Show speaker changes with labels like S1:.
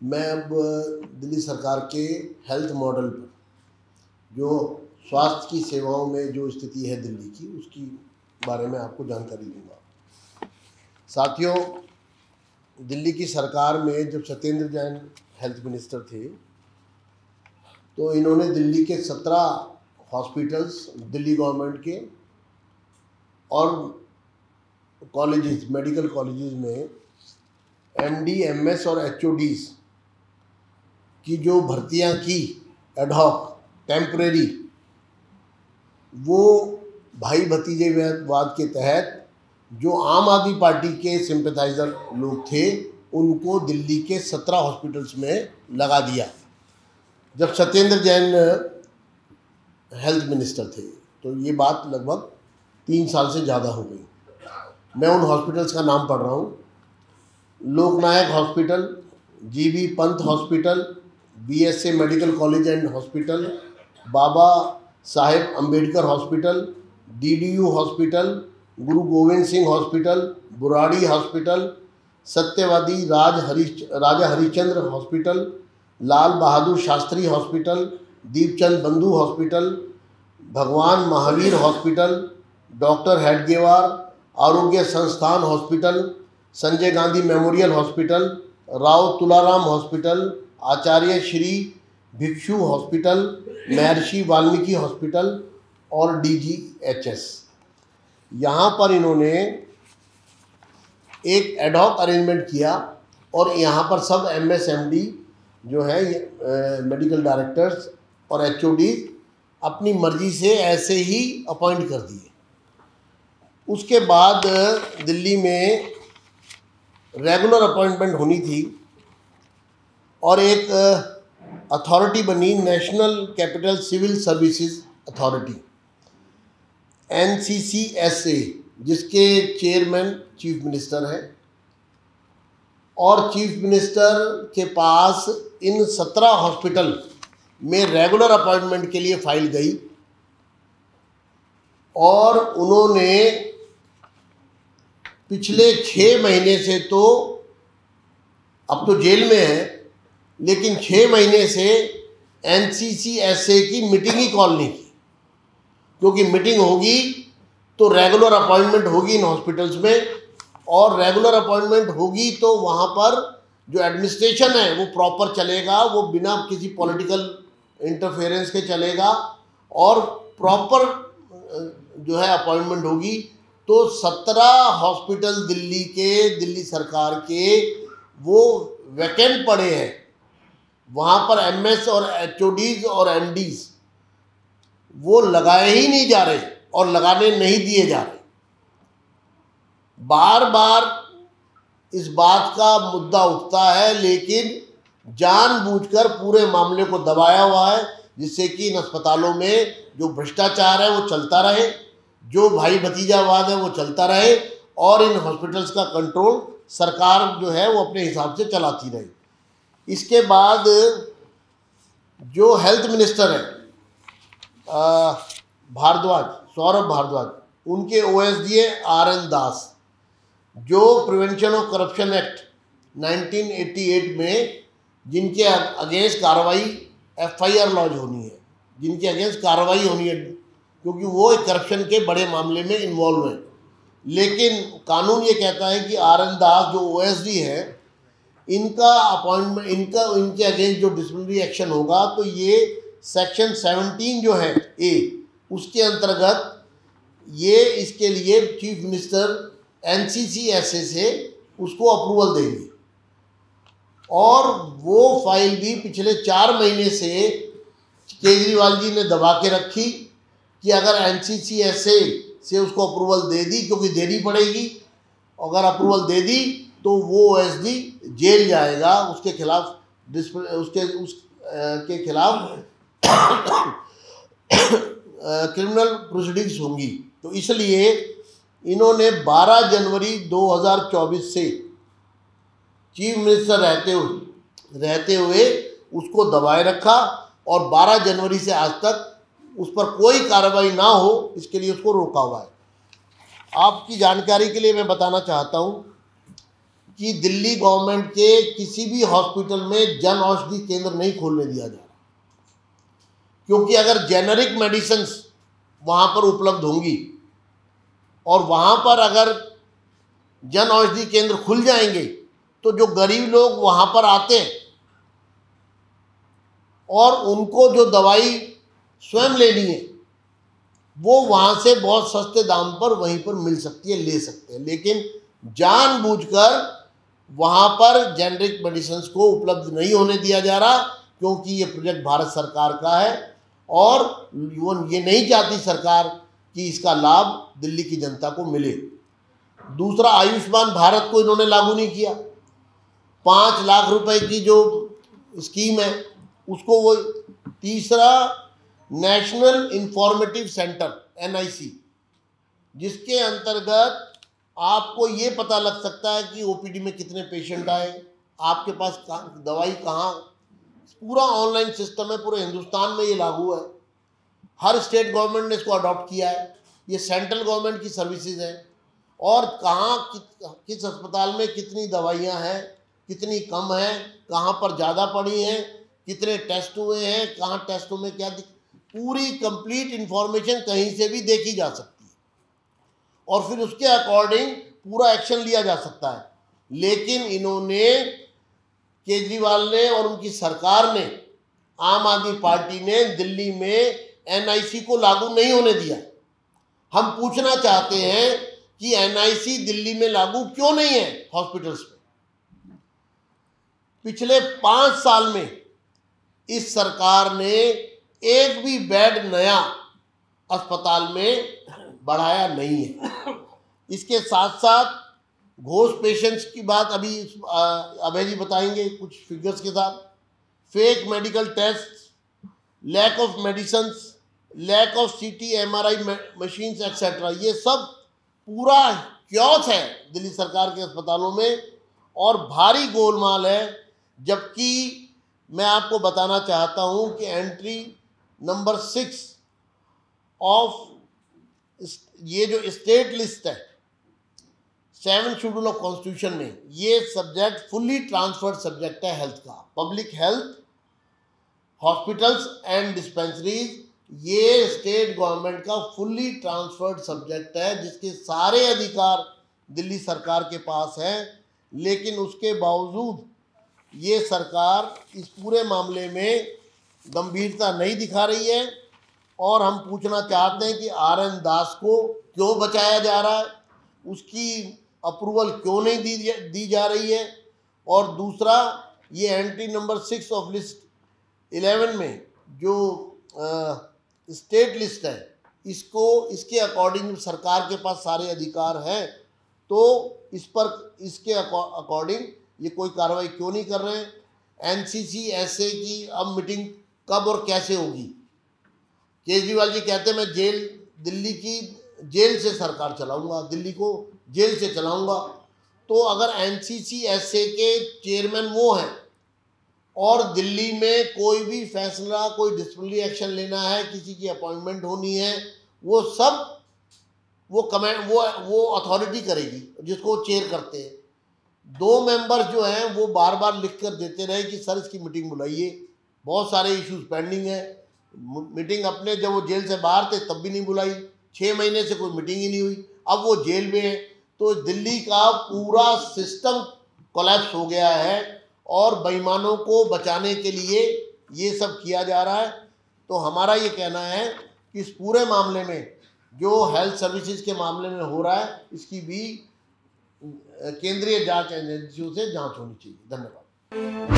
S1: मैं अब दिल्ली सरकार के हेल्थ मॉडल पर, जो स्वास्थ्य की सेवाओं में जो स्थिति है दिल्ली की, उसकी बारे में आपको जानकारी दूंगा। साथियों, दिल्ली की सरकार में जब सत्येंद्र जैन हेल्थ मिनिस्टर थे तो इन्होंने दिल्ली के 17 हॉस्पिटल्स दिल्ली गवर्नमेंट के और कॉलेजेस, मेडिकल कॉलेजेस में एमडी, एमएस और एचओडीज की जो भर्तियां की एडहॉक टेम्परेरी, वो भाई भतीजेवाद के तहत जो आम आदमी पार्टी के सिंपैथाइजर लोग थे उनको दिल्ली के 17 हॉस्पिटल्स में लगा दिया। जब सत्येंद्र जैन हेल्थ मिनिस्टर थे तो ये बात लगभग 3 साल से ज़्यादा हो गई। मैं उन हॉस्पिटल्स का नाम पढ़ रहा हूँ: Loknayak hospital, GB Pant hospital, BSA medical college and hospital, Baba Saheb Ambedkar hospital, DDU hospital, Guru Gobind Singh hospital, Burari hospital, Satyawadi Raja Harishchandra hospital, Lal Bahadur Shastri hospital, Deepchand Bandhu hospital, Bhagwan Mahavir hospital, doctor Hedgewar Arogya Sansthan hospital, Sanjay Gandhi memorial hospital, Rao Tularam hospital, Acharya Shri Bhikshu hospital, Maharshi Valmiki hospital और डीजीएचएस। यहाँ पर इन्होंने एक एडहॉक अरेंजमेंट किया और यहाँ पर सब एमएसएमडी जो है मेडिकल डायरेक्टर्स और एचओडी अपनी मर्जी से ऐसे ही अपॉइंट कर दिए। उसके बाद दिल्ली में रेगुलर अपॉइंटमेंट होनी थी और एक अथॉरिटी बनी, national capital civil services authority, NCCSA, जिसके चेयरमैन चीफ मिनिस्टर हैं। और चीफ मिनिस्टर के पास इन 17 हॉस्पिटल में रेगुलर अपॉइंटमेंट के लिए फाइल गई और उन्होंने पिछले 6 महीने से, तो अब तो जेल में है, लेकिन 6 महीने से एनसीसीएसए की मीटिंग ही कॉल नहीं की, क्योंकि मीटिंग होगी तो रेगुलर अपॉइंटमेंट होगी इन हॉस्पिटल्स में, और रेगुलर अपॉइंटमेंट होगी तो वहाँ पर जो एडमिनिस्ट्रेशन है वो प्रॉपर चलेगा, वो बिना किसी पॉलिटिकल इंटरफेरेंस के चलेगा और प्रॉपर जो है अपॉइंटमेंट होगी। तो 17 हॉस्पिटल दिल्ली सरकार के वो वैकेंट पड़े हैं, वहाँ पर एमएस और एचओडीज और एमडीज वो लगाए ही नहीं जा रहे और लगाने नहीं दिए जा रहे। बार बार इस बात का मुद्दा उठता है, लेकिन जानबूझकर पूरे मामले को दबाया हुआ है, जिससे कि इन अस्पतालों में जो भ्रष्टाचार है वो चलता रहे, जो भाई भतीजावाद है वो चलता रहे और इन हॉस्पिटल्स का कंट्रोल सरकार जो है वो अपने हिसाब से चलाती रहे। इसके बाद जो हेल्थ मिनिस्टर है भारद्वाज, सौरभ भारद्वाज, उनके ओएसडी है आरएन दास, जो प्रिवेंशन ऑफ करप्शन एक्ट 1988 में जिनके अगेंस्ट कार्रवाई एफआईआर लॉन्च होनी है, जिनके अगेंस्ट कार्रवाई होनी है, क्योंकि वो एक करप्शन के बड़े मामले में इन्वॉल्व हैं। लेकिन कानून ये कहता है कि आरएन दास जो ओएसडी है, इनका अपॉइंटमेंट, इनके अगेंस्ट जो डिसिप्लिनरी एक्शन होगा तो ये सेक्शन 17 जो है ए, उसके अंतर्गत ये इसके लिए चीफ मिनिस्टर एनसीसीएसए से उसको अप्रूवल देंगे। और वो फाइल भी पिछले 4 महीने से केजरीवाल जी ने दबा के रखी कि अगर एनसीसीएसए से उसको अप्रूवल दे दी, क्योंकि देनी पड़ेगी, अगर अप्रूवल दे दी तो वो ओएसडी जेल जाएगा, उसके खिलाफ उसके खिलाफ क्रिमिनल प्रोसीडिंग्स होंगी। तो इसलिए इन्होंने 12 जनवरी 2024 से चीफ मिनिस्टर रहते हुए उसको दबाए रखा और 12 जनवरी से आज तक उस पर कोई कार्रवाई ना हो, इसके लिए उसको रोका हुआ है। आपकी जानकारी के लिए मैं बताना चाहता हूँ कि दिल्ली गवर्नमेंट के किसी भी हॉस्पिटल में जन औषधि केंद्र नहीं खोलने दिया जा रहा, क्योंकि अगर जेनरिक मेडिसिन वहाँ पर उपलब्ध होंगी और वहाँ पर अगर जन औषधि केंद्र खुल जाएंगे तो जो गरीब लोग वहाँ पर आते हैं और उनको जो दवाई स्वयं लेनी है वो वहाँ से बहुत सस्ते दाम पर वहीं पर मिल सकती है, ले सकते हैं। लेकिन जानबूझकर वहाँ पर जेनरिक मेडिसिन को उपलब्ध नहीं होने दिया जा रहा, क्योंकि ये प्रोजेक्ट भारत सरकार का है और वो ये नहीं चाहती सरकार कि इसका लाभ दिल्ली की जनता को मिले। दूसरा, आयुष्मान भारत को इन्होंने लागू नहीं किया। 5 लाख रुपए की जो स्कीम है उसको वो, तीसरा नेशनल इंफॉर्मेटिव सेंटर NIC, जिसके अंतर्गत आपको ये पता लग सकता है कि OPD में कितने पेशेंट आए, आपके पास दवाई कहाँ, पूरा ऑनलाइन सिस्टम है। पूरे हिंदुस्तान में ये लागू है, हर स्टेट गवर्नमेंट ने इसको अडॉप्ट किया है। ये सेंट्रल गवर्नमेंट की सर्विसेज है और कहाँ किस अस्पताल में कितनी दवाइयाँ हैं, कितनी कम हैं, कहाँ पर ज़्यादा पड़ी हैं, कितने टेस्ट हुए हैं, कहाँ टेस्टों में क्या पूरी कंप्लीट इंफॉर्मेशन कहीं से भी देखी जा सकती है और फिर उसके अकॉर्डिंग पूरा एक्शन लिया जा सकता है। लेकिन इन्होंने, केजरीवाल ने और उनकी सरकार ने, आम आदमी पार्टी ने दिल्ली में NIC को लागू नहीं होने दिया। हम पूछना चाहते हैं कि NIC दिल्ली में लागू क्यों नहीं है हॉस्पिटल्स में। पिछले 5 साल में इस सरकार ने एक भी बेड नया अस्पताल में बढ़ाया नहीं है। इसके साथ साथ घोष पेशेंट्स की बात अभी अभय जी बताएंगे कुछ फिगर्स के साथ। Fake medical test, lack of medicines, lack of CT MRI machines etcetera, ये सब पूरा क्योस है दिल्ली सरकार के अस्पतालों में और भारी गोलमाल है। जबकि मैं आपको बताना चाहता हूं कि एंट्री नंबर 6 ऑफ ये जो स्टेट लिस्ट है 7 शेड्यूल ऑफ कॉन्स्टिट्यूशन में, ये सब्जेक्ट फुल्ली ट्रांसफर्ड सब्जेक्ट है हेल्थ का। Public health, hospitals and dispensaries, ये स्टेट गवर्नमेंट का फुल्ली ट्रांसफर्ड सब्जेक्ट है जिसके सारे अधिकार दिल्ली सरकार के पास हैं। लेकिन उसके बावजूद ये सरकार इस पूरे मामले में गंभीरता नहीं दिखा रही है और हम पूछना चाहते हैं कि RN दास को क्यों बचाया जा रहा है, उसकी अप्रूवल क्यों नहीं दी जा रही है। और दूसरा, ये एंट्री नंबर 6 ऑफ लिस्ट 11 में जो स्टेट लिस्ट है, इसके अकॉर्डिंग सरकार के पास सारे अधिकार हैं, तो इसके अकॉर्डिंग ये कोई कार्रवाई क्यों नहीं कर रहे हैं। NCC SA की अब मीटिंग कब और कैसे होगी। केजरीवाल जी कहते हैं मैं दिल्ली की जेल से सरकार चलाऊंगा, दिल्ली को जेल से चलाऊंगा। तो अगर NCC SA के चेयरमैन वो हैं और दिल्ली में कोई भी फैसला, कोई डिसिप्लिनरी एक्शन लेना है, किसी की अपॉइंटमेंट होनी है, वो सब वो अथॉरिटी करेगी जिसको चेयर करते हैं। 2 मेंबर्स जो हैं वो बार बार लिख कर देते रहे कि सर इसकी मीटिंग बुलाइए, बहुत सारे इश्यूज पेंडिंग है। मीटिंग अपने जब वो जेल से बाहर थे तब भी नहीं बुलाई, 6 महीने से कोई मीटिंग ही नहीं हुई, अब वो जेल में है। तो दिल्ली का पूरा सिस्टम कोलैप्स हो गया है और बेईमानों को बचाने के लिए ये सब किया जा रहा है। तो हमारा ये कहना है कि इस पूरे मामले में जो हेल्थ सर्विसेज के मामले में हो रहा है, इसकी भी केंद्रीय जांच एजेंसियों से जांच होनी चाहिए। धन्यवाद।